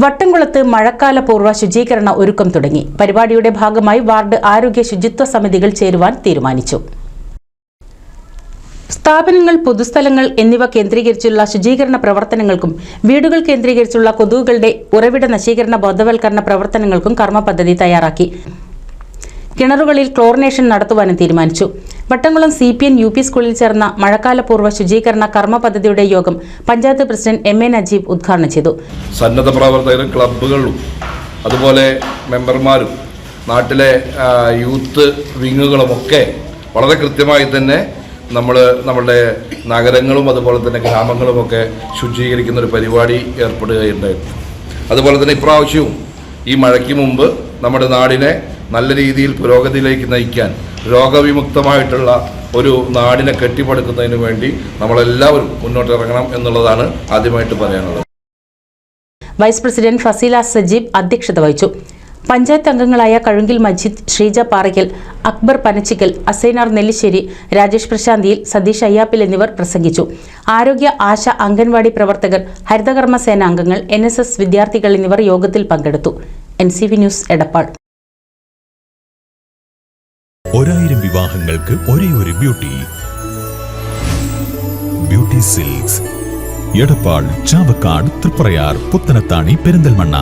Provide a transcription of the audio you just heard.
വട്ടംകുളത്ത് മഴക്കാലപൂർവ്വ ശുചീകരണ ഒരുക്കം തുടങ്ങി. പരിപാടിയുടെ ഭാഗമായി വാർഡ് ആരോഗ്യ ശുചിത്വ സമിതികൾ ചേരുവാൻ തീരുമാനിച്ചു. സ്ഥാപനങ്ങൾ, പൊതുസ്ഥലങ്ങൾ എന്നിവ കേന്ദ്രീകരിച്ചുള്ള ശുചീകരണ പ്രവർത്തനങ്ങൾക്കും വീടുകൾ കേന്ദ്രീകരിച്ചുള്ള കൊതുകുകളുടെ ഉറവിട നശീകരണ ബോധവൽക്കരണ പ്രവർത്തനങ്ങൾക്കും കർമ്മ പദ്ധതി തയ്യാറാക്കി. കിണറുകളിൽ ക്ലോറിനേഷൻ നടത്തുവാനും തീരുമാനിച്ചു. വട്ടംകുളം CPN UP സ്കൂളിൽ ചേർന്ന മഴക്കാലപൂർവ്വ ശുചീകരണ കർമ്മ പദ്ധതിയുടെ യോഗം പഞ്ചായത്ത് പ്രസിഡന്റ് MA നജീബ് ഉദ്ഘാടനം ചെയ്തു. സന്നദ്ധ പ്രവർത്തകരും ക്ലബ്ബുകളും അതുപോലെ മെമ്പർമാരും നാട്ടിലെ യൂത്ത് വിങ്ങുകളുമൊക്കെ വളരെ കൃത്യമായി തന്നെ നമ്മുടെ നഗരങ്ങളും അതുപോലെ തന്നെ ഗ്രാമങ്ങളുമൊക്കെ ശുചീകരിക്കുന്ന ഒരു പരിപാടി ഏർപ്പെടുകയുണ്ടായിരുന്നു. അതുപോലെ തന്നെ ഇപ്രാവശ്യവും ഈ മഴയ്ക്ക് മുമ്പ് നമ്മുടെ നാടിനെ നല്ല രീതിയിൽ പുരോഗതിയിലേക്ക് നയിക്കാൻ രോഗവിമുക്തമായിട്ടുള്ള ഒരു നാടിനെ കെട്ടിപ്പടുക്കുന്നതിന് വേണ്ടി നമ്മളെല്ലാവരും മുന്നോട്ടിറങ്ങണം എന്നുള്ളതാണ് ആദ്യമായിട്ട് പറയാനുള്ളത്. വൈസ് പ്രസിഡന്റ് ഫസീല സജീബ് അധ്യക്ഷത വഹിച്ചു. പഞ്ചായത്ത് അംഗങ്ങളായ കഴുങ്കിൽ മജീദ്, ഷീജ പാറയ്ക്കൽ, അക്ബർ പനച്ചിക്കൽ, അസൈനാർ നെല്ലിശ്ശേരി, രാജേഷ് പ്രശാന്തിയിൽ, സതീഷ് അയ്യാപ്പിൽ എന്നിവർ പ്രസംഗിച്ചു. ആരോഗ്യ, ആശ, അംഗൻവാടി പ്രവർത്തകർ, ഹരിതകർമ്മ സേന അംഗങ്ങൾ, NSS വിദ്യാർത്ഥികൾ എന്നിവർ യോഗത്തിൽ പങ്കെടുത്തു. NCV news Edappal. 1000 വിവാഹങ്ങൾക്ക് ഒരേയൊരു ബ്യൂട്ടി സിൽക്സ്, എടപ്പാൾ, ചാവക്കാട്, തൃപ്രയാർ, പുത്തനത്താണി, പെരിന്തൽമണ്ണ.